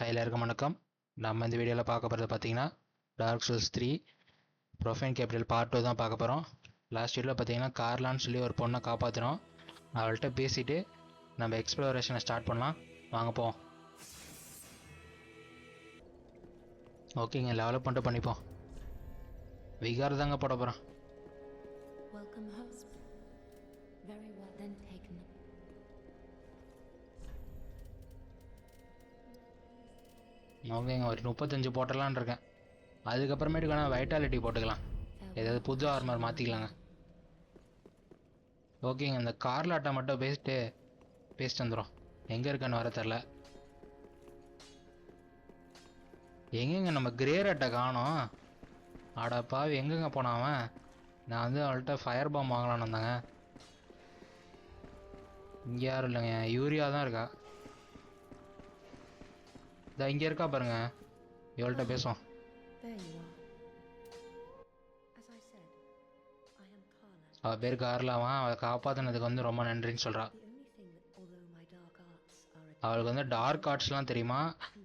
எல்லாருக்கும் வணக்கம். நம்ம இந்த வீடியோவில் பார்க்க போகிறது பார்த்தீங்கன்னா டார்க் சோல்ஸ் 3 ப்ரொஃபைன் கேபிட்டல் பார்ட் 2 தான் பார்க்க போகிறோம். லாஸ்ட் வீடியோவில் பார்த்தீங்கன்னா கார்லான்னு சொல்லி ஒரு பொண்ணை காப்பாற்றுறோம். அவள்கிட்ட பேசிவிட்டு நம்ம எக்ஸ்ப்ளோரேஷனை ஸ்டார்ட் பண்ணலாம். வாங்க போவோம். ஓகேங்க, லெவலப் பண்ணிட்டு பண்ணிப்போம். விகார் தாங்க போட போகிறோம். ஓகேங்க, ஒரு 35 போட்டலான் இருக்கேன். அதுக்கப்புறமேட்டுக்கு வேணால் வைட்டாலிட்டி போட்டுக்கலாம். ஏதாவது புது ஆர்மர் மாற்றிக்கலாங்க. ஓகேங்க, இந்த கார்லாட்டை மட்டும் பேசிட்டு வந்துடும். எங்கே இருக்கான்னு வர தெரில. எங்கெங்க நம்ம கிரேரட்டை காணோம். ஆடாப்பாவி எங்கெங்க போனாவன்? நான் வந்து அவள்கிட்ட ஃபயர் பாம் வாங்கலான்னு வந்தாங்க. இங்கே யாரும் இல்லைங்க, யூரியா தான் இருக்கா. இங்கே இருக்கா பாருங்க, இவள்கிட்ட பேசுவோம். அவள் பேர் கார்லாவா. அவளை காப்பாற்றினதுக்கு வந்து ரொம்ப நன்றின்னு சொல்கிறா. அவளுக்கு வந்து டார்க் ஆர்ட்ஸ்லாம் தெரியுமா,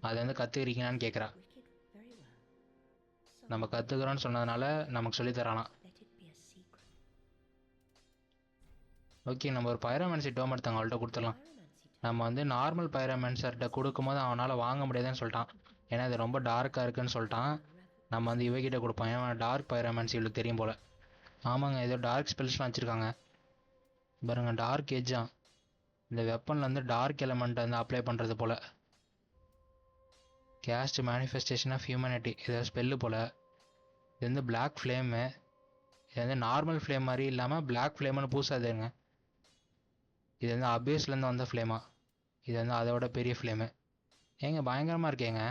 அதை வந்து கற்றுக்கிறீங்களான்னு கேட்குறா. நம்ம கற்றுக்குறோன்னு சொன்னதுனால நமக்கு சொல்லித்தரானா. ஓகே, நம்ம ஒரு பைரோமேன்சி டோம் எடுத்தாங்க, அவள்கிட்ட கொடுத்துடலாம். நம்ம வந்து நார்மல் பைரோமேன்சர்கிட்ட கொடுக்கும்போது அவனால் வாங்க முடியாதுன்னு சொல்லிட்டான். ஏன்னா அது ரொம்ப டார்க்காக இருக்குன்னு சொல்லிட்டான். நம்ம வந்து இவகிட்ட கொடுப்போம். ஏன்னா டார்க் பைரோமேன்சி இவளுக்கு தெரியும் போல். ஆமாங்க, ஏதோ டார்க் ஸ்பெல்ஸ்லாம் வச்சுருக்காங்க பாருங்க. டார்க் எஜ்ஜா இந்த வெப்பனில் வந்து டார்க் எலமெண்ட் வந்து அப்ளை பண்ணுறது போல். கேஸ்ட் மேனிஃபெஸ்டேஷன் ஆஃப் ஹியூமனிட்டி ஏதாவது ஸ்பெல்லு போல். இது வந்து பிளாக் ஃப்ளேமு. இது வந்து நார்மல் ஃப்ளேம் மாதிரி இல்லாமல் பிளாக் ஃப்ளேம்னு பூசாதுங்க. இது வந்து அபேஸ்லேருந்து வந்த ஃப்ளேமா. இது வந்து அதோட பெரிய ஃப்ளேமு. ஏங்க பயங்கரமாக இருக்கேங்க.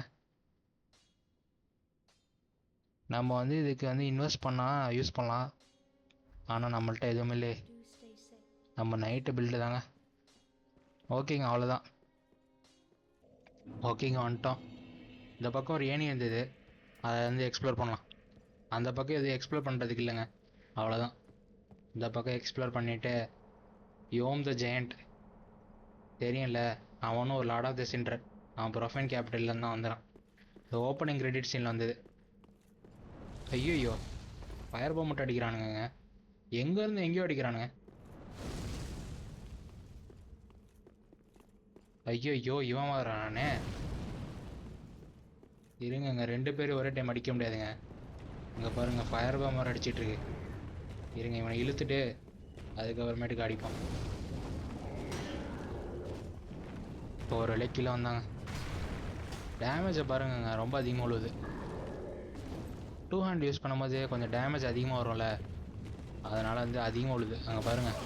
நம்ம வந்து இதுக்கு வந்து இன்வெஸ்ட் பண்ணால் யூஸ் பண்ணலாம். ஆனால் நம்மள்ட்ட எதுவும் இல்லையே. நம்ம நைட்டு பில்டு தாங்க. ஓகேங்க, அவ்வளோதான். ஓகேங்க, வந்துட்டோம். இந்த பக்கம் ஒரு ஏணி இருந்தது, அதை வந்து எக்ஸ்ப்ளோர் பண்ணலாம். அந்த பக்கம் எதுவும் எக்ஸ்ப்ளோர் பண்ணுறதுக்கு இல்லைங்க, அவ்வளோதான். இந்த பக்கம் எக்ஸ்ப்ளோர் பண்ணிவிட்டு யோம் த ஜெயண்ட் தெரியும்ல, அவனும் ஒரு லார்ட் ஆஃப் த சிண்டர். அவன் ப்ரொஃபைன் கேபிட்டல்லேருந்து தான் வந்துடான். இந்த ஓப்பனிங் கிரெடிட் சீனில் வந்தது. ஐயோ, ஃபயர் பாம் மட்டும் அடிக்கிறானுங்க. எங்கேருந்து எங்கேயோ அடிக்கிறானுங்க. ஐயோ, இவன் வரானே. இருங்க, 2 பேரும் ஒரே டைம் அடிக்க முடியாதுங்க. இங்கே பாருங்கள், ஃபயர் பாம் வர அடிச்சிட்ருக்கு. இருங்க, இவனை இழுத்துட்டு அதுக்கப்புறமேட்டுக்கு அடிப்போம். இப்போ ஒரு விலைக்கில வந்தாங்க. டேமேஜை பாருங்க, ரொம்ப அதிகமாக உள்ளது. 2 ஹேண்ட் யூஸ் பண்ணும்போது கொஞ்சம் டேமேஜ் அதிகமாக வரும்ல, அதனால் வந்து அதிகமாக உள்ளது. அங்கே பாருங்கள்,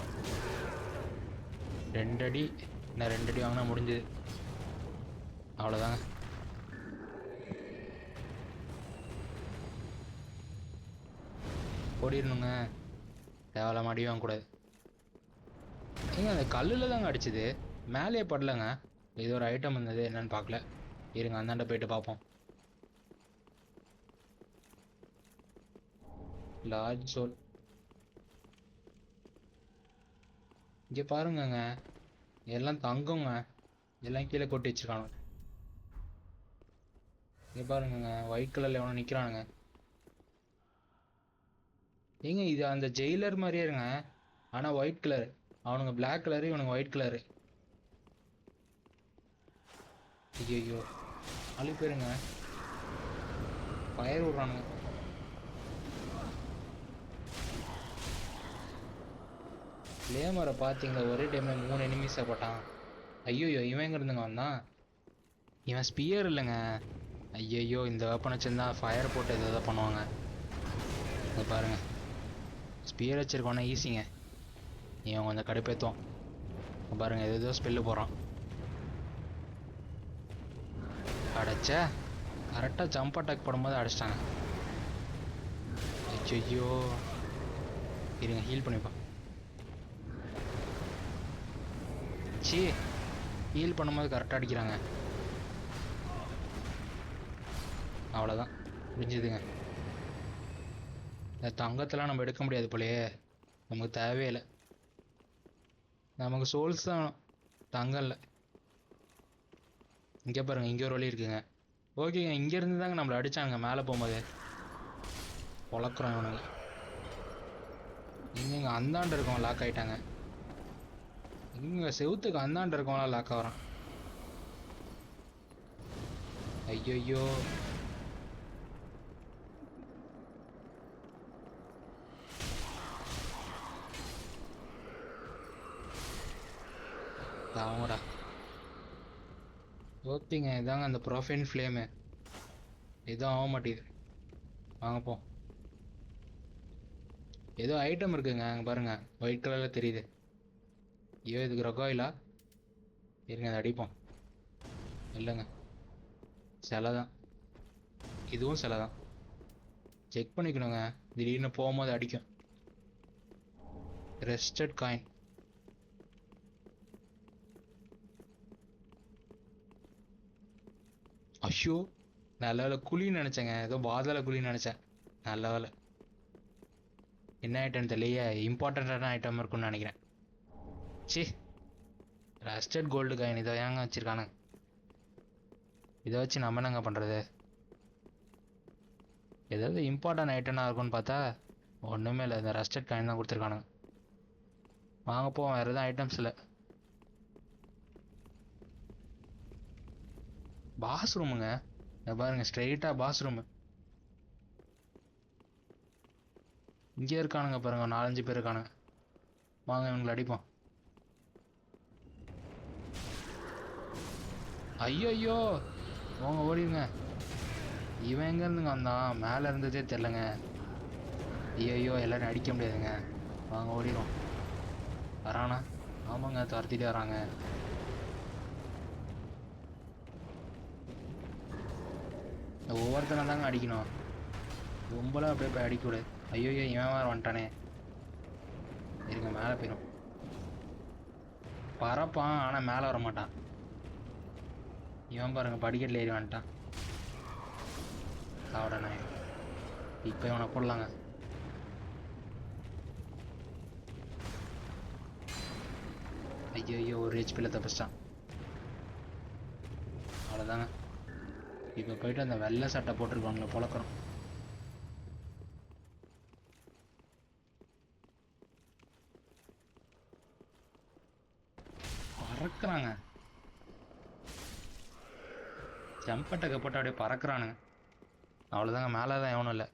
2 அடி. இன்னும் 2 அடி வாங்கினா முடிஞ்சுது. அவ்வளோதாங்க. ஓடிடணுங்க, தேவையில்லாம அடி வாங்கக்கூடாது. ஏங்க அந்த கல்லில் தாங்க அடிச்சுது, மேலேயே படலைங்க. இது ஒரு ஐட்டம் இருந்தது, என்னன்னு பார்க்கல. இருங்க, அந்தாண்ட போயிட்டு பார்ப்போம். Large soul. இங்கே பாருங்கங்க, எல்லாம் தங்குங்க. எல்லாம் கீழே கொட்டி வச்சிருக்கானுங்க. இங்கே பாருங்கங்க, ஒயிட் கலரில் எவனோ நிற்கிறானுங்க. ஏங்க இது அந்த ஜெயிலர் மாதிரியே இருங்க, ஆனால் ஒயிட் கலர். அவனுங்க பிளாக் கலரு, இவனுங்க ஒயிட் கலரு. ஐயோ, 4 பேருங்க ஃபயர் விட்றானுங்க. லேமரை பார்த்தீங்களா, ஒரே டைமில் 3 எனிமீஸை போட்டான். ஐயோ, இவன் எங்கே இருந்துங்க வந்தான்? இவன் ஸ்பியர் இல்லைங்க. ஐயோ, இந்த வெப்பன் வச்சுருந்தா ஃபயர் போட்டு எதாவது பண்ணுவாங்க. இங்கே பாருங்கள், ஸ்பியர் வச்சுருக்கோன்னா ஈஸிங்க. இவன் கொஞ்சம் கடுப்பேற்றுவான். பாருங்கள், ஏதோ ஸ்பெல்லு போகிறான். அடைச்ச கரெக்டாக ஜம்ப் அட்டாக் போடும்போது அடிச்சிட்டாங்க. ஐயோ, இருங்க, ஹீல் பண்ணிப்போம். ஹீல் பண்ணும்போது கரெக்டாக அடிக்கிறாங்க. அவ்வளோதான், முடிஞ்சுதுங்க. இந்த தங்கத்தெல்லாம் நம்ம எடுக்க முடியாது போலையே, நமக்கு தேவையே இல்லை. நமக்கு சோல்ஸ் தான், தங்கம் இல்லை. இங்கே பாருங்க, இங்கே ஒரு வழி இருக்குங்க. ஓகேங்க, இங்கேருந்து தாங்க நம்மளை அடிச்சாங்க மேலே போகும்போது. பொழக்கிறோம் இவனுங்க. இங்க அந்தாண்ட இருக்கவன் லாக் ஆயிட்டாங்க. இங்க செவுத்துக்கு அந்தாண்ட இருக்கவங்களாம் லாக் ஆகிறான். ஐயோ, தாங்கடா. ஓகேங்க, இதாங்க அந்த ப்ரோஃபைன் ஃப்ளேமு. எதுவும் ஆக மாட்டேங்குது. வாங்க போ. ஏதோ ஐட்டம் இருக்குங்க அங்கே பாருங்க, ஒயிட் கலரில் தெரியுது. ஐயோ, இதுக்கு ரொக்காயிலா? இருங்க, அதை அடிப்போம். இல்லைங்க, சிலை தான். இதுவும் சிலை தான். செக் பண்ணிக்கணுங்க, திடீர்னு போகும்போது அடிக்கும். Rested coin. ஐயோ, நல்ல வேலை குழின்னு நினச்சேங்க, ஏதோ பாதாள குழின்னு நினச்சேன். நல்ல வேலை. என்ன ஐட்டம் தெரியலையே, இம்பார்ட்டண்ட்டான ஐட்டம் இருக்குன்னு நினைக்கிறேன். சி, ரஸ்டட் கோல்டு காயின் இதை ஏங்க வச்சுருக்கானுங்க? இதை வச்சு நம்ம என்னங்க பண்ணுறது? ஏதாவது இம்பார்ட்டன்ட் ஐட்டம்னா இருக்கும்னு பார்த்தா ஒன்றுமே இல்லை, இந்த ரஸ்டட் காயின் தான் கொடுத்துருக்கானுங்க. வாங்க போவோம், வேறு எதுவும் ஐட்டம்ஸ் இல்லை. பாஸ் ரூமுங்க, இதை பாருங்க, ஸ்ட்ரெயிட்டாக பாஸ் ரூமு. இங்கே இருக்கானுங்க பாருங்க, 4-5 பேர் இருக்கானுங்க. வாங்க, இவங்களை அடிப்போம். ஐயோ, அவங்க ஓடிடுங்க. இவன் எங்கேருந்துங்க வந்தான்? மேலே இருந்ததே தெரிலங்க. ஐயோ, எல்லோரும் அடிக்க முடியாதுங்க. வாங்க ஓடிடும். வரானா? ஆமாங்க, துரத்திட்டு வராங்க. ஒவ்வொருத்தனை தாங்க அடிக்கணும், ரொம்பலாம் அப்படியே போய் அடிக்கூடாது. ஐயோ, இவன் வேறு வந்துட்டானே. இருங்க, மேலே போயிடும். பறப்பான், ஆனால் மேலே வர மாட்டான். இவன் பாருங்க, படிக்கட்டில் ஏறி வந்துட்டான். சாவடனே. இப்போ இவனை போடலாங்க. ஐயோ, ஒரு ஹெச்பியில் தப்பிச்சிட்டான். அவ்வளோதாங்க. இப்போ போயிட்டு அந்த வெள்ளை சட்டை போட்டிருக்காங்களே பொழக்கிறோம். பறக்கிறாங்க, ஜம்பட்டை போட்டு அப்படியே பறக்கிறானுங்க. அவ்வளோதாங்க, மேலே தான் எவனும் இல்லை.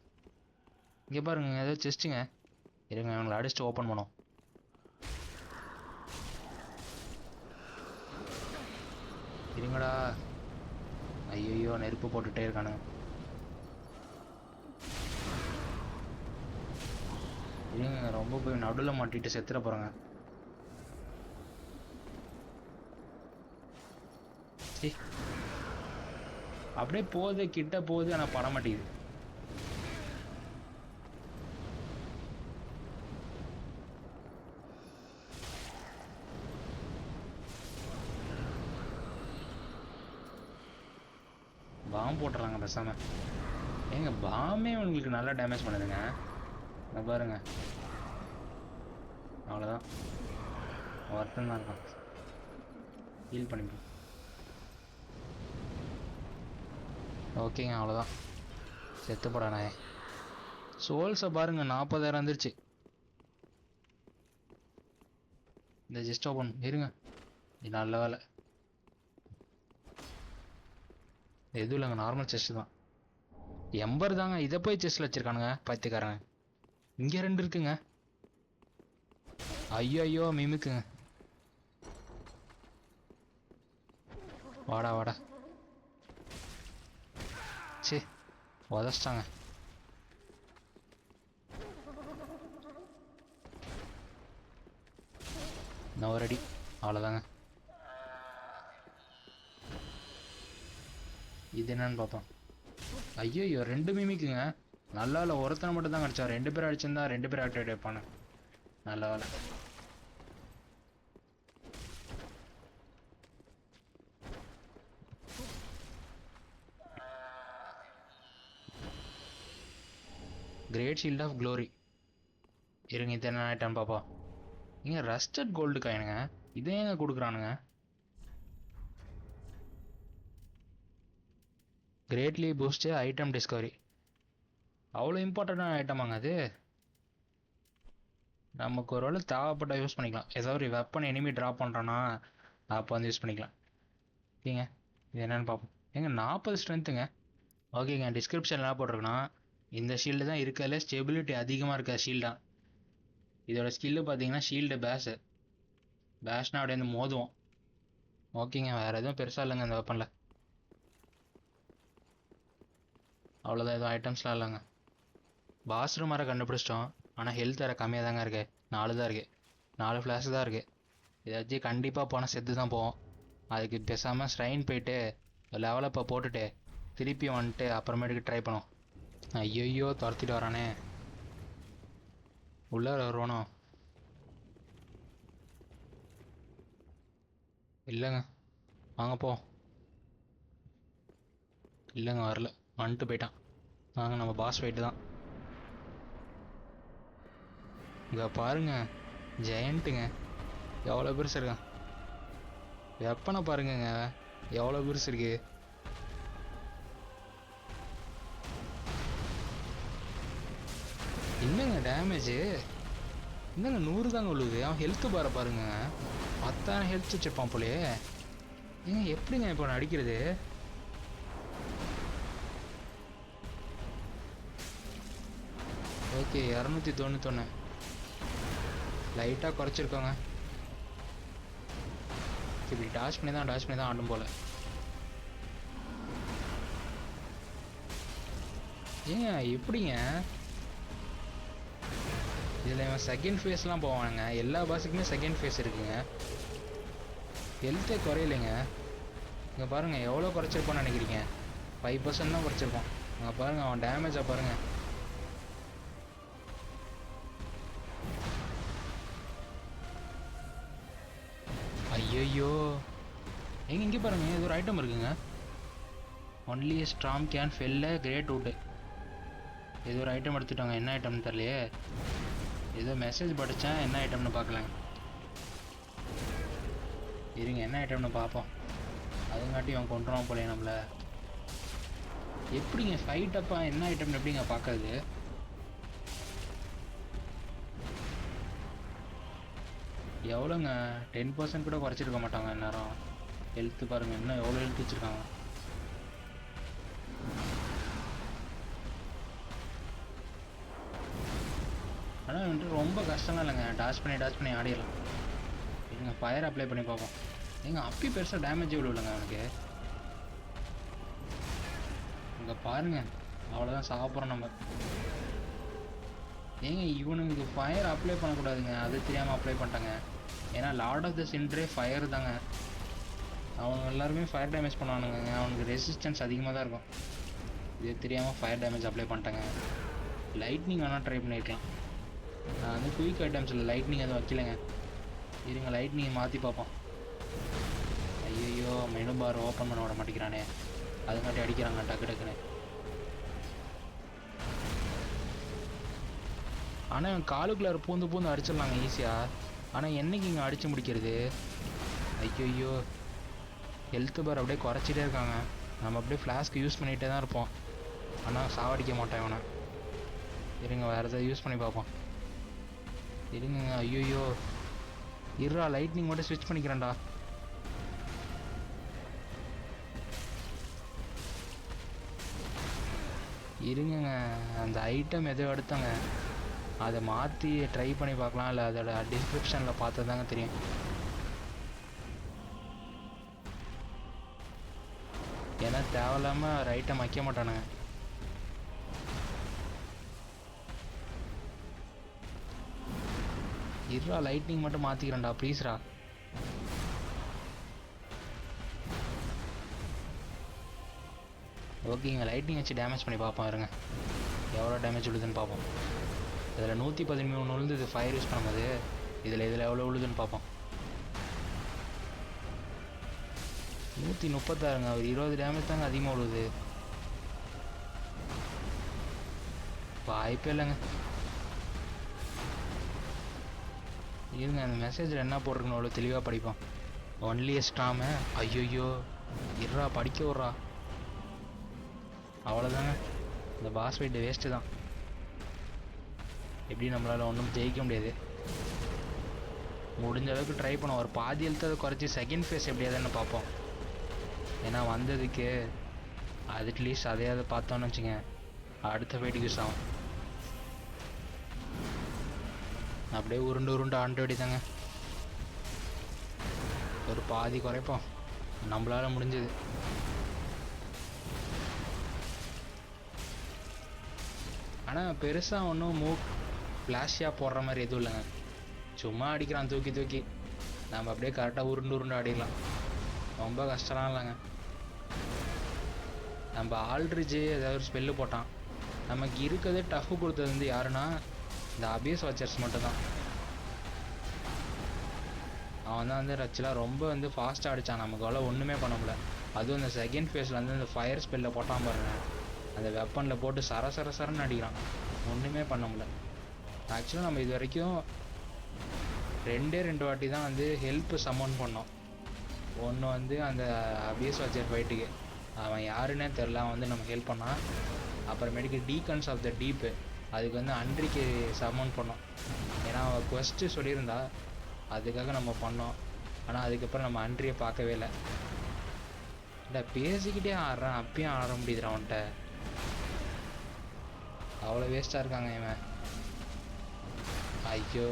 இங்கே பாருங்க, ஏதோ செஸ்ட்டுங்க. இருங்க, இவங்களை அடிச்சுட்டு ஓப்பன் பண்ணோம். இருங்கடா. ஐயோ, நெருப்பு போட்டுகிட்டே இருக்கானுங்க. இருங்க, ரொம்ப போய் நடுவில் மாட்டிட்டு செத்துற போகிறாங்க. அப்படியே போகுது, கிட்ட போகுது, ஆனால் பட மாட்டேங்குது. பாம் போட்டுறாங்க பேசாம. ஏங்க, பாமே உங்களுக்கு நல்லா டேமேஜ் பண்ணுதுங்க. பாருங்க, அவ்வளோதான். ஒருத்தன் தான் இருக்கான், ஹீல் பண்ணிப்போம். ஓகேங்க, அவ்வளோதான். செத்து போடானே. சோல்ஸை பாருங்க, 40,000 வந்துருச்சு. இந்த ஜஸ்ட் ஓப்பன் இருங்க, இது நல்ல வேலை. எதுவும் இல்லைங்க, நார்மல் செஸ்ட் தான். எம்பர் தாங்க, இதை போய் செஸ்ட்டில் வச்சுருக்கானுங்க பைத்தியக்காரங்க. இங்கே 2 இருக்குங்க. ஐயோ, மிமிக்குங்க. வாடா வாடா. சே, உதச்சிட்டாங்க. இன்னும் ஒரு அடி, அவ்வளோதாங்க. இது என்னன்னு பார்ப்போம். ஐயோ, 2 மிமிக்குங்க. நல்லா இல்லை, ஒருத்தனை மட்டும் தான் கிடச்சா. 2 பேர் அடிச்சிருந்தா 2 பேர் ஆக்டிவேட் வைப்பானு. நல்ல வேலை. Great shield of glory. இருங்க, இது என்ன ஐட்டம் பாப்பா. இங்கே ரஸ்டட் கோல்டு காயினுங்க, இதே எங்க கொடுக்குறானுங்க? Greatly boost item discovery. அவ்வளோ இம்பார்ட்டண்டான ஐட்டமாங்க அது. நமக்கு ஒரு வேளை தேவைப்பட்ட யூஸ் பண்ணிக்கலாம். ஏதோ ஒரு வெப்பன் எனிமி ட்ராப் பண்ணுறோன்னா அப்போ வந்து யூஸ் பண்ணிக்கலாம். ஓகேங்க, இது என்னென்னு பார்ப்போம். ஏங்க 40 ஸ்ட்ரென்த்துங்க. ஓகேங்க, டிஸ்கிரிப்ஷன் என்ன போட்டிருக்குன்னா இந்த ஷீல்டு தான் இருக்கிறதுல ஸ்டெபிலிட்டி அதிகமாக இருக்க ஷீல்டாக. இதோட ஸ்கில்லு பார்த்தீங்கன்னா ஷீல்டு பேஷ்னா அப்படியே வந்து மோதுவோம். ஓகேங்க, வேறு எதுவும் பெருசாக இல்லைங்க இந்த வெப்பனில். அவ்வளோதான், எதுவும் ஐட்டம்ஸ்லாம் இல்லைங்க. பாஸ் ரூம் வர கண்டுபிடிச்சிட்டோம். ஆனால் ஹெல்த் வேறு கம்மியாக தாங்க இருக்குது. 4 தான் இருக்குது. 4 ஃப்ளாஷ் தான் இருக்குது. இதை வச்சு கண்டிப்பாக போனால் செத்து தான் போவோம். அதுக்கு பேசாமல் ஸ்ட்ரைன் போயிட்டு லெவலப்பை போட்டுட்டு திருப்பி வந்துட்டு அப்புறமேட்டுக்கு ட்ரை பண்ணுவோம். ஐயோ துரத்திட்டு வரானே. உள்ளே வருவானோ? இல்லைங்க, வாங்க போ. இல்லைங்க, வரல, வந்துட்டு போயிட்டான். வாங்க, நம்ம பாஸ் ஃபைட்டு தான். இங்கே பாருங்க, ஜெயண்ட்டுங்க எவ்வளோ பெருசு இருக்கான். வெப்பனை பாருங்கங்க எவ்வளோ பெருசு இருக்கு. என்னங்க டேமேஜு? என்னங்க 100 தாங்க விழுது. அவன் ஹெல்த்து பாருங்க, 10,000 ஹெல்த் வச்சிருப்பான் போலே. ஏங்க எப்படிங்க இப்போ நான் அடிக்கிறது? ஓகே, 291 லைட்டாக குறைச்சிருக்கோங்க. இப்படி டாஷ் பண்ணி தான் ஆடும் போல். ஏங்க எப்படிங்க இதில் இவன் செகண்ட் ஃபேஸ்லாம் போவானுங்க. எல்லா பாஸுக்குமே செகண்ட் ஃபேஸ் இருக்குங்க. ஹெல்த்தே குறையிலைங்க. இங்கே பாருங்கள் எவ்வளோ குறைச்சிருப்பான்னு நினைக்கிறீங்க? 5% தான் குறைச்சிருப்பான். அங்கே பாருங்கள், அவன் டேமேஜாக பாருங்கள். ஐயோ எங்க இங்கே பாருங்க, இது ஒரு ஐட்டம் இருக்குங்க. Only strong can fell great wood. இது ஒரு ஐட்டம் எடுத்துட்டாங்க. என்ன ஐட்டம்னு தெரியலையே. ஏதோ மெசேஜ் படித்தேன், என்ன ஐட்டம்னு பார்க்கலாங்க. இருங்க, என்ன ஐட்டம்னு பார்ப்போம். அதுங்காட்டி அவன் கொண்டுருவான் போலே நம்மளை. எப்படிங்க ஃபைட்டப்பா என்ன ஐட்டம்னு எப்படிங்க பார்க்கறது? எவ்வளோங்க? 10% கூட குறைச்சிருக்க மாட்டாங்க இந்நேரம். ஹெல்த்து பாருங்கள், இன்னும் எவ்வளோ ஹெல்த் வச்சுருக்காங்க. ஆனால் வந்துட்டு ரொம்ப கஷ்டம்லாம் இல்லைங்க. டாச் பண்ணி ஆடிடலாம். எங்கள் ஃபயர் அப்ளை பண்ணி பார்ப்போம். எங்கள் அப்பி பெருசாக டேமேஜ் எவ்வளோ இல்லைங்க அவனுக்கு. இங்கே பாருங்கள், அவ்வளோதான் சாப்பிட்றோம் நம்ம. ஏங்க இவனுக்கு ஃபயர் அப்ளை பண்ணக்கூடாதுங்க, அது தெரியாமல் அப்ளை பண்ணிட்டாங்க. ஏன்னா லார்ட் ஆஃப் த சின்ட்ரே ஃபயர் தாங்க. அவங்க எல்லாருமே ஃபயர் டேமேஜ் பண்ணுவானுங்க. அவனுக்கு ரெசிஸ்டன்ஸ் அதிகமாக தான் இருக்கும். இது தெரியாமல் ஃபயர் டேமேஜ் அப்ளை பண்ணிட்டாங்க. லைட்னிங் வேணால் ட்ரை பண்ணியிருக்கலாம். நான் வந்து குயிக் ஐட்டம்ஸில் லைட்னிங் எதுவும் வைக்கலைங்க. இருங்க, லைட்னிங் மாற்றி பார்ப்போம். ஐயோ, மெனு பார் ஓப்பன் பண்ண விட மாட்டேங்கிறானே. அதுங்காட்டி அடிக்கிறாங்க டக்குன்னு. ஆனால் இவன் காலுக்குள்ளார பூந்து அடிச்சிடலாங்க ஈஸியாக. ஆனால் என்னைக்கு இங்கே அடித்து முடிக்கிறது? ஐயோ, ஹெல்த்து பார் அப்படியே குறைச்சிட்டே இருக்காங்க. நம்ம அப்படியே ஃப்ளாஸ்க்கு யூஸ் பண்ணிகிட்டே தான் இருப்போம். ஆனால் சாவடிக்க மாட்டேன் இவனை. இருங்க, வேறு எதாவது யூஸ் பண்ணி பார்ப்போம். இருங்க, ஐயோ இருடா, லைட்னிங் மட்டும் ஸ்விட்ச் பண்ணிக்கிறேன்டா. இருங்க, அந்த ஐட்டம் எதோ எடுத்தாங்க, அதை மாற்றி ட்ரை பண்ணி பார்க்கலாம். இல்லை அதோட டிஸ்கிரிப்ஷனில் பார்த்தது தாங்க தெரியும். ஏன்னா தேவையில்லாமல் ஒரு ஐட்டம் வைக்க மாட்டானுங்க. இருடா, லைட்னிங் மட்டும் மாற்றிக்கிறேன்டா ப்ளீஸ்ரா. ஓகேங்க, லைட்னிங் வச்சு டேமேஜ் பண்ணி பார்ப்போம். இருங்க, எவ்வளோ டேமேஜ் விழுதுன்னு பார்ப்போம். இதில் 113 விழுந்து ஃபயர் யூஸ் பண்ணும்போது இதில் எவ்வளோ விழுதுன்னு பார்ப்போம். 136ங்க. ஒரு 20 டேமேஜ் தாங்க அதிகமாக விழுது. வாய்ப்பே இல்லைங்க. இருங்க, அந்த மெசேஜில் என்ன போட்டிருக்கணும் அவ்வளோ தெளிவாக படிப்போம். ஒன்லி ஸ்டாமு. ஐயோ இருடா, படிக்க விட்றா. அவ்வளோதாங்க. இந்த பாஸ் ஃபைட் வேஸ்ட்டு தான். எப்படி நம்மளால் ஒன்றும் ஜெயிக்க முடியாது. முடிஞ்ச அளவுக்கு ட்ரை பண்ணுவோம். ஒரு பாதி எழுத்ததை குறைச்சி செகண்ட் ஃபேஸ் எப்படியாதுன்னு பார்ப்போம். ஏன்னா வந்ததுக்கு அது அட்லீஸ்ட் அதையாவது பார்த்தோன்னு வச்சுங்க, அடுத்த ஃபைட்டுக்கு யூஸ் ஆகும். அப்படியே உருண்டு உருண்டு ஆண்டு வேண்டியதாங்க. ஒரு பாதி குறைப்போம், நம்மளால முடிஞ்சது. ஆனால் பெருசாக ஒன்றும் ஃப்ளாஷியாக போடுற மாதிரி எதுவும் இல்லைங்க. சும்மா அடிக்கிறான் தூக்கி தூக்கி, நம்ம அப்படியே கரெக்டாக உருண்டு உருண்டு ஆடிடலாம். ரொம்ப கஷ்டம்லாம் இல்லைங்க. நம்ம ஆல்ட்ரிஜ் ஏதாவது ஒரு ஸ்பெல்லு போட்டான். நமக்கு இருக்கிறது டஃப் கொடுத்தது வந்து யாருன்னா இந்த அபியஸ் வாச்சர்ஸ் மட்டும்தான். அவன் தான் வந்து ஆக்சுவலாக ரொம்ப வந்து ஃபாஸ்ட்டாக அடித்தான். நமக்கு அவ்வளோ ஒன்றுமே பண்ண முடியல. அதுவும் இந்த செகண்ட் ஃபேஸில் வந்து இந்த ஃபயர் ஸ்பெல்லில் போட்டான் பாருங்க, அந்த வெப்பனில் போட்டு சரன்னு அடிக்கிறான். ஒன்றுமே பண்ண முடியல. ஆக்சுவலாக நம்ம இது வரைக்கும் ரெண்டு வாட்டி தான் வந்து ஹெல்ப் சம்மன் பண்ணோம். ஒன்று வந்து அந்த அபியஸ் வாச்சர் ஃபைட்டுக்கு அவன் யாருன்னே தெரில, அவன் வந்து நம்ம ஹெல்ப் பண்ணான். அப்புறமேட்டுக்கு டீகன்ஸ் ஆஃப் த டீப்பு, அதுக்கு வந்து அன்றிக்கு சம்மன் பண்ணோம். ஏன்னா அவன் குவெஸ்ட்டு சொல்லியிருந்தா, அதுக்காக நம்ம பண்ணோம். ஆனால் அதுக்கப்புறம் நம்ம அன்றியை பார்க்கவே இல்லை. இல்லை பேசிக்கிட்டே ஆடுறான், அப்பயும் ஆட முடியுதுறான் அவன்கிட்ட. அவ்வளோ வேஸ்ட்டாக இருக்காங்க இவன். ஐயோ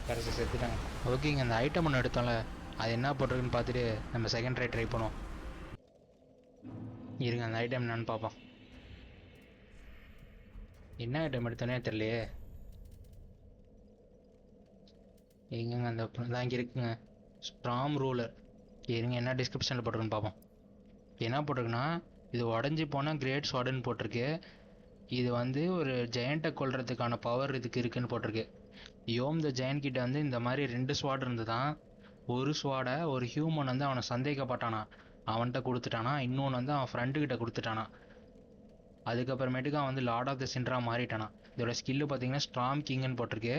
கடைசி செத்துட்டாங்க. ஓகேங்க, அந்த ஐட்டம் ஒன்று எடுத்தோம்ல, அது என்ன போட்டிருக்குன்னு பார்த்துட்டு நம்ம செகண்ட் ட்ரை பண்ணுவோம். இருங்க, அந்த ஐட்டம் என்னன்னு பார்ப்போம். என்ன ஐட்டம் எடுத்தோன்னே தெரியலையே. எங்கங்க அந்த தான் இங்கே இருக்குங்க, ஸ்ட்ராம் ரூலர். இருங்க, என்ன டிஸ்கிரிப்ஷனில் போட்டிருக்குன்னு பார்ப்போம். என்ன போட்டிருக்குன்னா, இது உடஞ்சி போனால் கிரேட் ஸ்வாடுன்னு போட்டிருக்கு. இது வந்து ஒரு ஜெயண்ட்டை கொல்றதுக்கான பவர் இதுக்கு இருக்குன்னு போட்டிருக்கு. யோம் த ஜெயண்ட் கிட்ட வந்து இந்த மாதிரி 2 ஸ்வாட் இருந்துதான். ஒரு ஸ்வாடை ஒரு ஹியூமன் வந்து அவனை சந்தேகப்பட்டானா, அவன்கிட்ட கொடுத்துட்டானா. இன்னொன்று வந்து அவன் ஃப்ரெண்டுக்கிட்ட கொடுத்துட்டானா. அதுக்கப்புறமேட்டுக்கு அவன் வந்து லார்ட் ஆஃப் த சின்ட்ரா மாறிட்டானா. இதோட ஸ்கில்லு பார்த்தீங்கன்னா ஸ்ட்ராம் கிங்னு போட்டிருக்கு.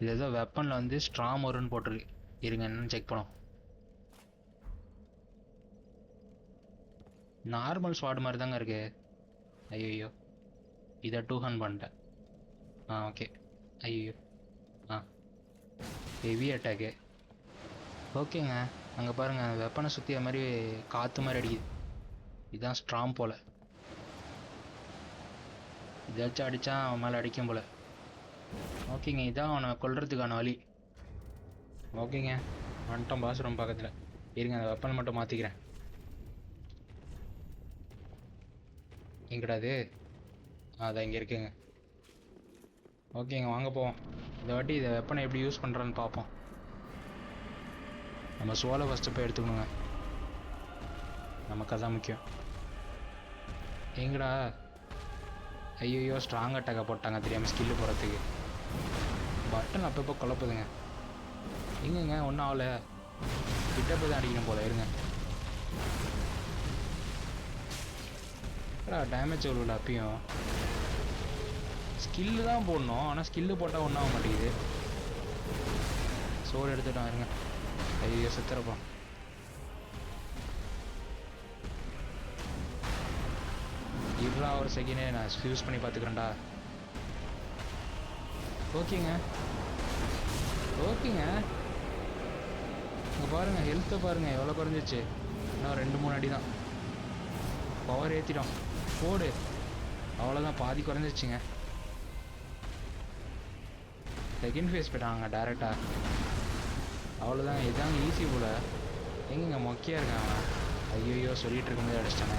இது ஏதோ வெப்பனில் வந்து ஸ்ட்ராம் வரும்னு போட்டிருக்கு. இருங்க என்னன்னு செக் பண்ணோம். நார்மல் ஸ்வாட் மாதிரி தாங்க இருக்கு. ஐயோ, இதை 200 பண்ணிட்டேன். ஓகே. ஐயோ, ஹெவி அட்டாக்கு. ஓகேங்க, அங்கே பாருங்கள், வெப்பனை சுற்றி அது மாதிரி காற்று மாதிரி அடிக்குது. இதுதான் ஸ்ட்ராங் போல். இதாச்சும் அடித்தா அவன் மேலே அடிக்கும் போல். ஓகேங்க, இதான் அவனை கொல்றதுக்கான வழி. ஓகேங்க, வந்துட்டோம் பாஸ் ரூம் பக்கத்தில். இருங்க, அந்த வெப்பனை மட்டும் மாற்றிக்கிறேன். எங்கடா அது? அதான் இங்கே இருக்குங்க. ஓகேங்க, வாங்க போவோம். இந்த வாட்டி இதை வெப்பனை எப்படி யூஸ் பண்ணுறான்னு பார்ப்போம். நம்ம சோலை ஃபஸ்ட்டு போய் எடுத்துக்கணுங்க, நமக்கு அதான் முக்கியம். எங்கடா? ஐயோ, ஸ்ட்ராங் அட்டாக்கை போட்டாங்க தெரியாமல் ஸ்கில்லு போகிறதுக்கு. பட்டன் அப்பப்போ குழப்புதுங்க. எங்கங்க ஒன்றும் ஆகலை, கிட்ட போய் தான் அடிக்கணும் போல. இருங்க, டேமேஜ் எவ்வளோ அப்பயும். ஸ்கில்லு தான் போடணும், ஆனால் ஸ்கில்லு போட்டால் ஒன்றும் ஆக மாட்டேங்குது. சோடு எடுத்துட்டோம். இருங்க, ஐயோ செத்துறப்போ. இருடா ஒரு செகண்டே, நான் யூஸ் பண்ணி பார்த்துக்கிறேன்டா. ஓகேங்க, ஓகேங்க, இங்கே பாருங்கள், ஹெல்த்தை பாருங்கள் எவ்வளோ குறைஞ்சிச்சு. இன்னும் 2-3 அடி தான். பவர் ஏற்றிட்டோம், போடு. அவ்வளோதான், பாதி குறைஞ்சிச்சுங்க. செகண்ட் ஃபேஸ் போயிட்டாங்க டேரெக்டாக. அவ்வளோதாங்க, இதாங்க ஈஸி போல். எங்கங்க மொக்கையாக இருக்காங்க. ஐயோ, சொல்லிகிட்டு இருக்கும்போது அடிச்சிட்டாங்க.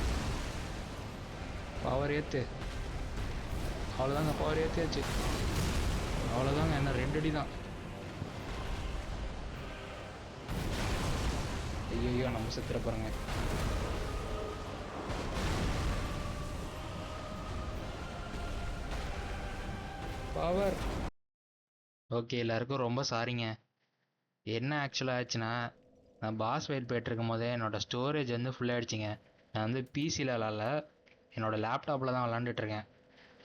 பவர் ஏற்று. அவ்வளோதாங்க, பவர் ஏற்றியாச்சு. அவ்வளோதாங்க, என்ன 2 அடி தான். ஐயோ, நம்ம செத்துற பாருங்க. பவர். ஓகே, எல்லாருக்கும் ரொம்ப சாரிங்க. என்ன ஆக்சுவலாக ஆச்சுன்னா, நான் பாஸ் வெயிட் போயிட்டுருக்கும் போதே என்னோடய ஸ்டோரேஜ் வந்து ஃபுல்லாகிடுச்சிங்க. நான் வந்து பிசியில் விளாட்ல, என்னோடய லேப்டாப்பில் தான் விளாண்டுட்ருக்கேன்.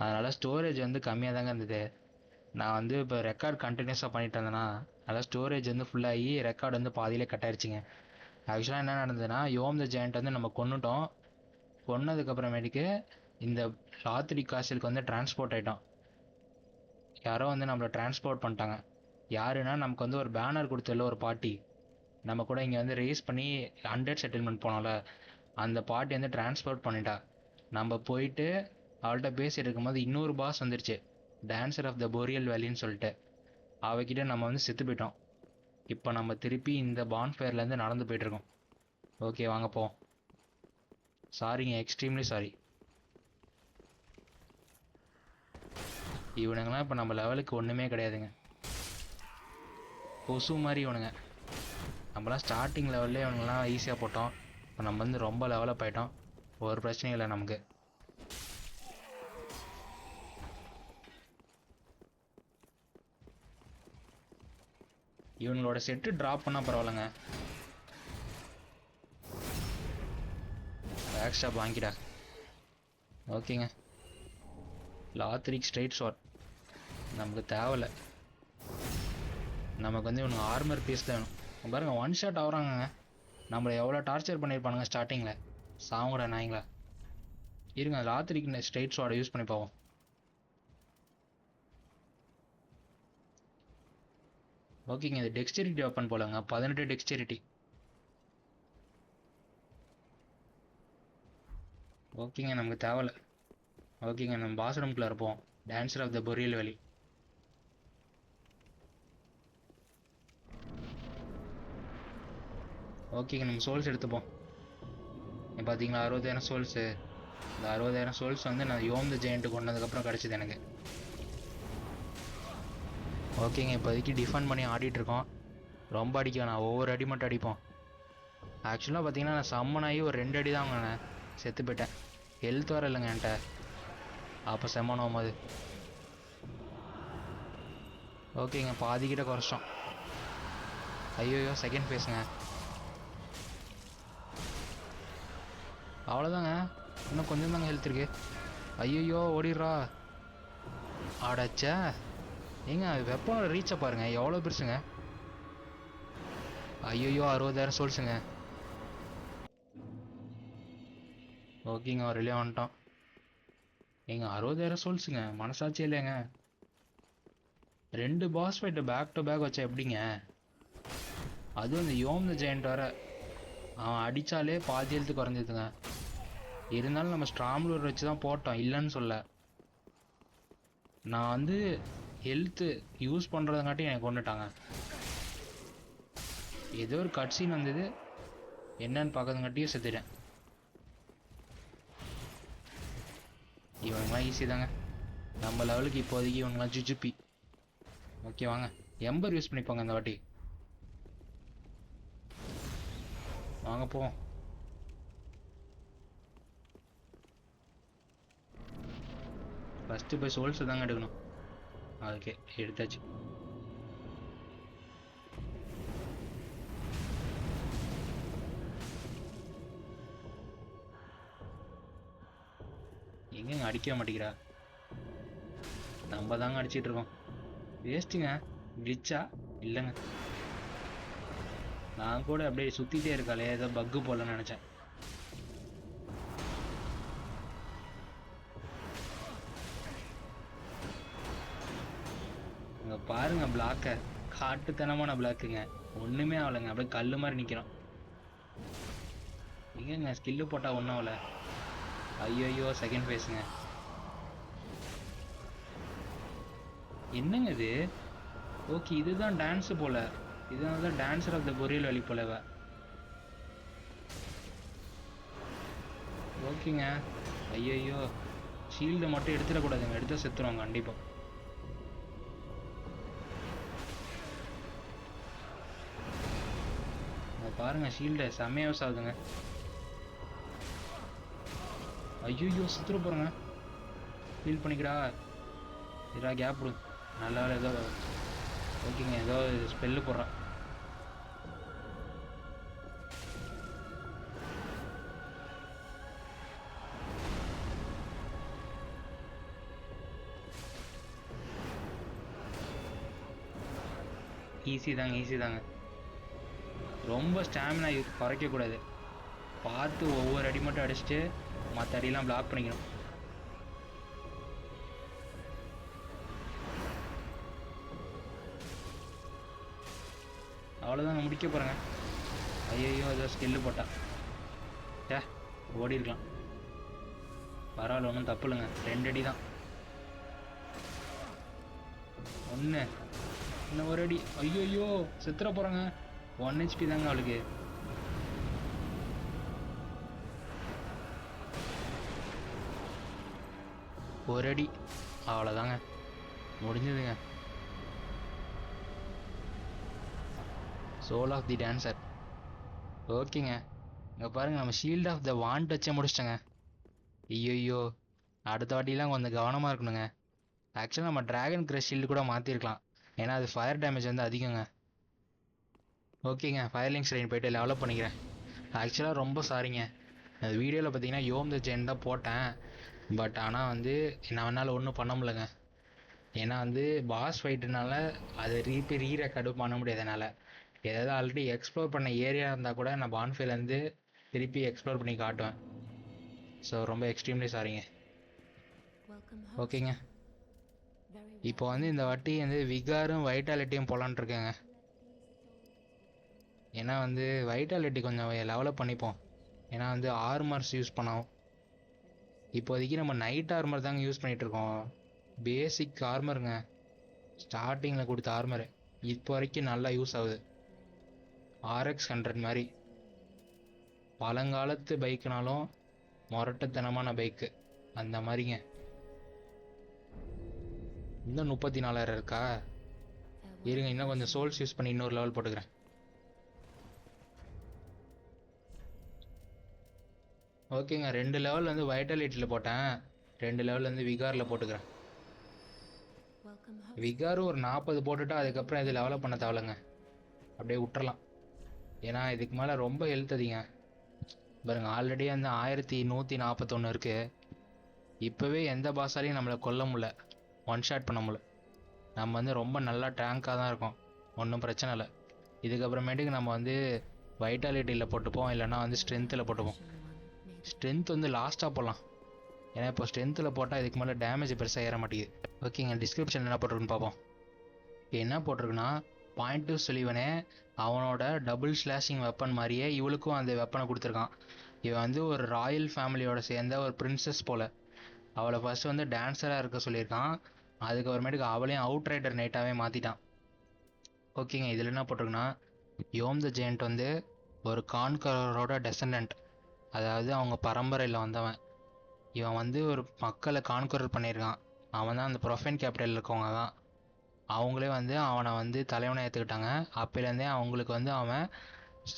அதனால் ஸ்டோரேஜ் வந்து கம்மியாக தாங்க இருந்தது. நான் வந்து இப்போ ரெக்கார்ட் கண்டினியூஸாக பண்ணிட்டு இருந்தேன்னா, அதனால் ஸ்டோரேஜ் வந்து ஃபுல்லாகி ரெக்கார்டு வந்து பாதியிலே கட் ஆயிடுச்சிங்க. ஆக்சுவலாக என்ன நடந்ததுன்னா, யோம் த ஜெயண்ட் வந்து நம்ம கொன்னுட்டோம். கொன்னதுக்கப்புறமேட்டுக்கு இந்த லாத்ரி காசிலுக்கு வந்து டிரான்ஸ்போர்ட் ஆகிட்டோம். யாரோ வந்து நம்மளை டிரான்ஸ்போர்ட் பண்ணிட்டாங்க. யாருன்னா நமக்கு வந்து ஒரு பேனர் கொடுத்தல ஒரு பாட்டி, நம்ம கூட இங்கே வந்து ரேஸ் பண்ணி அண்டர் செட்டில்மெண்ட் போனோம்ல, அந்த பாட்டி வந்து டிரான்ஸ்போர்ட் பண்ணிட்டா. நம்ம போயிட்டு அவள்கிட்ட பேசிட்டு இருக்கும்போது இன்னொரு பாஸ் வந்துருச்சு, டான்சர் ஆஃப் த போரியல் வேலின்னு சொல்லிட்டு. அவகிட்ட நம்ம வந்து செத்து போயிட்டோம். இப்போ நம்ம திருப்பி இந்த பான்ஃபயர்லேருந்து நடந்து போயிட்டுருக்கோம். ஓகே வாங்க போ. சாரிங்க, எக்ஸ்ட்ரீம்லி சாரி. இவனுங்களாம் இப்போ நம்ம லெவலுக்கு ஒன்றுமே கிடையாதுங்க, கொசு மாதிரி இவனுங்க. நம்மளாம் ஸ்டார்டிங் லெவல்லே இவனுங்களாம் ஈஸியாக போட்டோம். இப்போ நம்ம வந்து ரொம்ப லெவலப் ஆகிட்டோம், ஒரு பிரச்சனையும் இல்லை நமக்கு. இவங்களோட செட்டு ட்ராப் பண்ணால் பரவாயில்லைங்க. பேக் ஸ்டாப் வாங்கிடா. ஓகேங்க, லாத்ரிக் ஸ்ட்ரைட் ஷாட் நமக்கு தேவையில்லை. நமக்கு வந்து இவனுக்கு ஆர்மர் பீஸ் தான் வேணும். பாருங்க, ஒன் ஷாட் ஆகுறாங்க. நம்மளை எவ்வளோ டார்ச்சர் பண்ணியிருப்பானுங்க ஸ்டார்டிங்கில். சாவுங்கடா நாய்ங்களா. இருங்க, லாத்ரிக்கு ஸ்ட்ரைட் ஷாட்டை யூஸ் பண்ணி பார்ப்போம். ஓகேங்க, இது டெக்ஸ்டரிட்டி வெப்பன் போலங்க, 18 டெக்ஸ்டரிட்டி. ஓகேங்க, நமக்கு தேவையில்ல. ஓகேங்க, நம்ம பாஸ் ரூம்குள்ளே இருப்போம். டான்சர் ஆஃப் த பொரியல் வேலி. ஓகேங்க, நம்ம சோல்ஸ் எடுத்துப்போம். பார்த்தீங்களா, 60,000 சோல்ஸு. இந்த 60,000 சோல்ஸ் வந்து நான் யோம் த ஜெயண்ட்டு கொண்டதுக்கப்புறம் கிடச்சிது எனக்கு. ஓகேங்க, இப்போதைக்கு டிஃபெண்ட் பண்ணி ஆடிட்டுருக்கோம். ரொம்ப அடிக்க வேணாம், ஒவ்வொரு அடி மட்டும் அடிப்போம். ஆக்சுவலாக பார்த்தீங்கன்னா நான் சம்மன் ஆகி ஒரு 2 அடி தான் வாங்கினேன், செத்து போயிட்டேன். ஹெல்த் வர இல்லைங்க என்கிட்ட. அப்போ செம்மன் ஆகும்போது ஓகேங்க, பாதிக்கிட்ட குறைச்சோம். ஐயோயோ, செகண்ட் ஃபேஸுங்க. அவ்வளோதாங்க, இன்னும் கொஞ்சம் தாங்க ஹெல்த் இருக்கு. ஐயோயோ, ஓடிடுறா. ஆடாச்சா ஏங்க, வெப்பனோட ரீச்சை பாருங்கள் எவ்வளோ பெருசுங்க. ஐயோயோ, 60,000 சோல்ஸுங்க. ஓகேங்க, ஒரு வெளியே வந்துட்டோம். ஏங்க 60,000 சோல்ஸுங்க, மனசாட்சி இல்லைங்க. 2 boss fight back to back வச்சா எப்படிங்க? அதுவும் இந்த யோம் த ஜெயண்ட் வர அவன் அடித்தாலே பாதி ஹெல்த்து குறைஞ்சிதுங்க. இருந்தாலும் நம்ம ஸ்ட்ராம்லூர் வச்சு தான் போட்டோம், இல்லைன்னு சொல்ல. நான் வந்து ஹெல்த்து யூஸ் பண்ணுறதுங்காட்டி எனக்கு கொண்டுட்டாங்க. ஏதோ ஒரு கட்சீன் வந்தது, என்னன்னு பார்க்கறதுங்காட்டியும் செத்துட்டேன். இவனுங்களாம் ஈஸி தாங்க நம்ம லெவலுக்கு இப்போதைக்கு. இவனுங்களாம் ஜுஜுப்பி. ஓகே வாங்க, எம்பர் யூஸ் பண்ணிப்போங்க இந்த வாட்டி. வாங்க போவோம். ஃபஸ்ட்டு போய் சோல்ஸ் தாங்க எடுக்கணும். ஓகே, எடுத்தாச்சு. எங்கேங்க அடிக்க மாட்டேங்கிறா? நம்ம தாங்க அடிச்சிட்டு இருக்கோம். வேஸ்ட்டுங்க. கிளிச்சா இல்லைங்க, நான் கூட அப்படியே சுற்றிட்டே இருக்காளே, ஏதோ பக்கு போலன்னு நினச்சேன். இங்கே பாருங்க, பிளாக்கை காட்டுத்தனமான பிளாக்குங்க, ஒன்றுமே ஆகலைங்க. அப்படியே கல் மாதிரி நிற்கிறோம். எங்கேங்க ஸ்கில்லு போட்டால் ஒன்றும் ஆகலை. ஐயோ, செகண்ட் ஃபேஸுங்க. என்னங்க இது? ஓகே, இதுதான் டான்ஸு போல. இதனால தான் டான்ஸர் ஆஃப் த பொரியல் வேலி போலவ. ஓகேங்க. ஐயோ, ஷீல்டை மட்டும் எடுத்துடக்கூடாதுங்க, எடுத்தால் செத்துருவாங்க கண்டிப்பாக. பாருங்க, ஷீல்டை செம்மையாக யூஸ் ஆகுதுங்க. ஐயோ, சுற்றுற போகிறேங்க. ஃபீல் பண்ணிக்கிறா. இதா கேப் விடு. நல்ல வேலை ஏதோ. ஓகேங்க, ஏதோ ஸ்பெல்லு போடுறான். ஈஸி தாங்க. ரொம்ப ஸ்டாமினா குறைக்கக்கூடாது. பார்த்து ஒவ்வொரு அடி மட்டும் அடிச்சுட்டு மற்ற அடியெல்லாம் பிளாக் பண்ணிக்கணும். அவ்வளோதாங்க, முடிக்க போகிறேங்க. ஐயோ ஏதோ ஸ்கில்லு போட்டா. ஏ ஓடி இருக்கலாம். பரவாயில்ல, ஒன்றும் தப்பு இல்லைங்க. 2 அடி தான். ஒன்று, இன்னும் ஒரு அடி. ஐயோ செத்துற போகிறாங்க. 1 HP தாங்க அவளுக்கு. ஒரு அடி, அவ்வளோதாங்க, முடிஞ்சதுங்க. Soul of the dancer. ஓகேங்க, இங்கே பாருங்கள், நம்ம ஷீல்ட் ஆஃப் த வாண்ட் வச்சே முடிச்சிட்டேங்க. ஐயோ அடுத்த வாட்டிலாம் கொஞ்சம் கவனமாக இருக்கணுங்க. ஆக்சுவலாக நம்ம ட்ராகன் கிரஷ் ஷீல்டு கூட மாற்றிருக்கலாம், ஏன்னா அது ஃபயர் டேமேஜ் வந்து அதிகங்க. ஓகேங்க, ஃபயர்லிங் ஸ்ட்ரெயின் போய்ட்டு டெவலப் பண்ணிக்கிறேன். ஆக்சுவலாக ரொம்ப சாரிங்க, அந்த வீடியோவில் பார்த்தீங்கன்னா யோம் த ஜெயின் தான் போட்டேன். பட் ஆனால் வந்து என்னால் ஒன்றும் பண்ண முடியலங்க. ஏன்னா வந்து பாஸ் ஃபைட்டுனால அதை ரீரெக்கார்டு பண்ண முடியாது என்னால். ஏதாவது ஆல்ரெடி எக்ஸ்ப்ளோர் பண்ண ஏரியா இருந்தால் கூட நான் பான்ஃபைலேருந்து திருப்பி எக்ஸ்ப்ளோர் பண்ணி காட்டுவேன். ஸோ ரொம்ப எக்ஸ்ட்ரீம்லி சாரிங்க. ஓகேங்க, இப்போ வந்து இந்த வாட்டி வந்து விகாரும் வைட்டாலிட்டியும் போகலான் இருக்கேங்க. ஏன்னா வந்து வைட்டாலிட்டி கொஞ்சம் லெவலப் பண்ணிப்போம். ஏன்னா வந்து ஆர்மர்ஸ் யூஸ் பண்ணோம். இப்போதைக்கு நம்ம நைட் ஆர்மர் தாங்க யூஸ் பண்ணிகிட்ருக்கோம். பேசிக் ஆர்மருங்க, ஸ்டார்டிங்கில் கொடுத்த ஆர்மரு இப்போ வரைக்கும் நல்லா யூஸ் ஆகுது. RX-100 மாதிரி பழங்காலத்து பைக்குனாலும் முரட்டுத்தனமான பைக்கு அந்த மாதிரிங்க. இன்னும் 34,000 இருக்கா? இருங்க, இன்னும் கொஞ்சம் சோல்ஸ் யூஸ் பண்ணி இன்னொரு லெவல் போட்டுக்கிறேன். ஓகேங்க, 2 லெவல் வந்து வைட்டாலிட்டியில் போட்டேன், 2 லெவல் வந்து விகாரில் போட்டுக்கிறேன். விகாரும் ஒரு 40 போட்டுட்டா அதுக்கப்புறம் இது லெவலப் பண்ண தேவையில்லைங்க, அப்படியே விட்டுறலாம். ஏன்னா இதுக்கு மேலே ரொம்ப ஹெல்த் அதிங்க. பாருங்க, ஆல்ரெடி வந்து 1141 இருக்குது. இப்போவே எந்த பாஸாலையும் நம்மளை கொல்ல முடியல, ஒன் ஷாட் பண்ண முடியல. நம்ம வந்து ரொம்ப நல்லா டேங்காக தான் இருக்கோம், ஒன்றும் பிரச்சனை இல்லை. இதுக்கப்புறமேட்டுக்கு நம்ம வந்து வைட்டாலிட்டியில் போட்டுப்போம், இல்லைனா வந்து ஸ்ட்ரென்த்தில் போட்டுப்போம். ஸ்ட்ரென்த் வந்து லாஸ்ட்டாக போடலாம், ஏன்னா இப்போ ஸ்ட்ரென்த்தில் போட்டால் இதுக்கு மேலே டேமேஜ் பெருசாக ஏற மாட்டேங்குது. ஓகேங்க, டிஸ்கிரிப்ஷன் என்ன போட்டிருக்குன்னு பார்ப்போம். இப்போ என்ன போட்டிருக்குன்னா, பாயிண்ட் 2 சொல்லிவனே அவனோட டபுள் ஸ்லாஷிங் வெப்பன் மாதிரியே இவளுக்கும் அந்த வெப்பனை கொடுத்துருக்கான். இவன் வந்து ஒரு ராயல் ஃபேமிலியோட சேர்ந்த ஒரு பிரின்சஸ் போல். அவளை ஃபர்ஸ்ட் வந்து டான்ஸராக இருக்க சொல்லியிருக்கான், அதுக்கப்புறமேட்டுக்கு அவளையும் அவுட் ரைடர் நைட்டாகவே மாற்றிட்டான். ஓகேங்க, இதில் என்ன போட்டிருக்குன்னா, யோம் த ஜெயண்ட் வந்து ஒரு கான்கரோட டெசண்டன்ட், அதாவது அவங்க பரம்பரையில் வந்தவன். இவன் வந்து ஒரு மக்களை கான்கரர் பண்ணியிருக்கான். அவன் தான் அந்த ப்ரொஃபைன் கேபிட்டலில் இருக்கவங்க தான். அவங்களே வந்து அவனை வந்து தலைவனை ஏற்றுக்கிட்டாங்க. அப்போலேருந்தே அவங்களுக்கு வந்து அவன்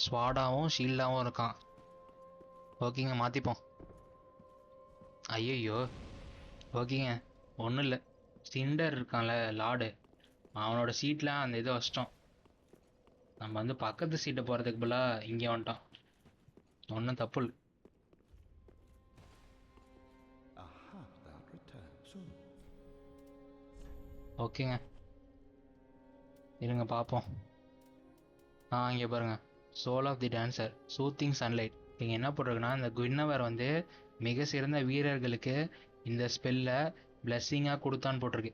ஸ்வாடாகவும் ஷீல்டாகவும் இருக்கான். ஓகேங்க, மாற்றிப்போம். ஐயோ ஓகேங்க, ஒன்றும் இல்லை, சிண்டர் இருக்கான்ல லார்டு, அவனோட சீட்டில் அந்த இதை வச்சிட்டோம். நம்ம வந்து பக்கத்து சீட்டை போகிறதுக்கு பதிலாக இங்கே வந்துட்டோம், ஒன்றும் தப்பு இல்லை. ஓகேங்க, இருங்க பார்ப்போம். இங்கே பாருங்கள், soul of the dancer, soothing sunlight. இங்கே என்ன போட்டிருக்குன்னா, இந்த குவின்னவர் வந்து மிக சிறந்த வீரர்களுக்கு இந்த ஸ்பெல்லை பிளெஸ்ஸிங்காக கொடுத்தான்னு போட்டிருக்கு.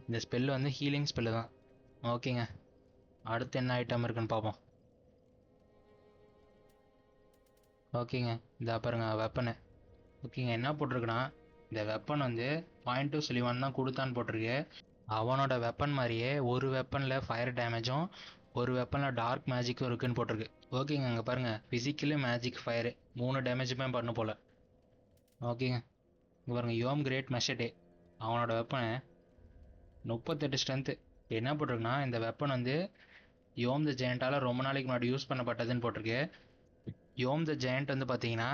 இந்த ஸ்பெல்லு வந்து ஹீலிங் ஸ்பெல்லு தான். ஓகேங்க, அடுத்து என்ன ஐட்டம் இருக்குன்னு பார்ப்போம். ஓகேங்க, இந்த பாருங்க வெப்பனு. ஓகேங்க, என்ன போட்டிருக்குன்னா, இந்த வெப்பன் வந்து பாயிண்ட் 2 சொல்லிவான் தான் கொடுத்தான்னு போட்டிருக்கு. அவனோட வெப்பன் மாதிரியே ஒரு வெப்பனில் ஃபயர் டேமேஜும் ஒரு வெப்பனில் டார்க் மேஜிக்கும் இருக்குன்னு போட்டிருக்கு. ஓகேங்க, அங்கே பாருங்கள், ஃபிசிக்கலு மேஜிக் ஃபயரு 3 டேமேஜுமே பண்ணு போல். ஓகேங்க, இங்கே பாருங்கள், யோம் கிரேட் மெஷட்டே, அவனோட வெப்பனை 38 ஸ்ட்ரென்த்து. என்ன போட்டிருக்குன்னா, இந்த வெப்பன் வந்து யோம் த ஜெயண்டால் ரொம்ப நாளைக்கு முன்னாடி யூஸ் பண்ணப்பட்டதுன்னு போட்டிருக்கு. யோம் த ஜெயண்ட் வந்து பார்த்தீங்கன்னா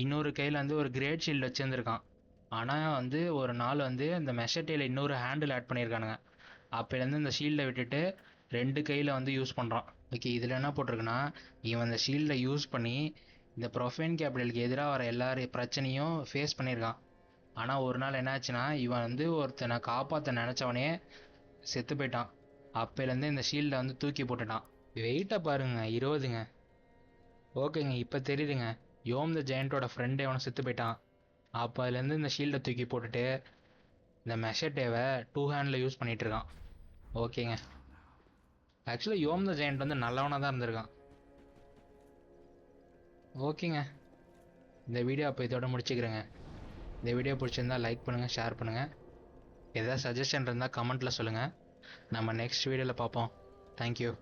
இன்னொரு கையில் வந்து ஒரு கிரேட் ஷீல்டு வச்சுருந்துருக்கான். ஆனால் வந்து ஒரு நாள் வந்து இந்த மெஷட்டேயில் இன்னொரு ஹேண்டில் ஆட் பண்ணியிருக்கானுங்க. அப்போலேருந்து இந்த ஷீல்டை விட்டுட்டு 2 கையில் வந்து யூஸ் பண்ணுறான். ஓகே, இதில் என்ன போட்டிருக்குன்னா, இவன் இந்த ஷீல்டை யூஸ் பண்ணி இந்த ப்ரொஃபைன் கேபிட்டலுக்கு எதிராக வர எல்லாரும் பிரச்சனையும் ஃபேஸ் பண்ணியிருக்கான். ஆனால் ஒரு நாள் என்னாச்சுன்னா, இவன் வந்து ஒருத்தனை காப்பாற்ற நினச்சவனே செத்து போயிட்டான். அப்போலேருந்து இந்த ஷீல்டை வந்து தூக்கி போட்டுட்டான். வெயிட்டை பாருங்க, 20ங்க. ஓகேங்க, இப்போ தெரியுதுங்க, யோம் த ஜெயண்டோட ஃப்ரெண்டே அவனை செத்து போயிட்டான். அப்போ அதுலேருந்து இந்த ஷீல்டை தூக்கி போட்டுட்டு இந்த மெஷட்டேவை 2 ஹேண்டில் யூஸ் பண்ணிகிட்டு இருக்கான். ஓகேங்க, ஆக்சுவலி யோம் த ஜெயண்ட் வந்து நல்லவனாக தான் இருந்திருக்கான். ஓகேங்க, இந்த வீடியோ அப்போ இதோட முடிச்சுக்கிறேங்க. இந்த வீடியோ பிடிச்சிருந்தா லைக் பண்ணுங்கள், ஷேர் பண்ணுங்கள். எதாவது சஜஷன் இருந்தால் கமெண்ட்டில் சொல்லுங்கள். நம்ம நெக்ஸ்ட் வீடியோவில் பார்ப்போம். தேங்க்யூ.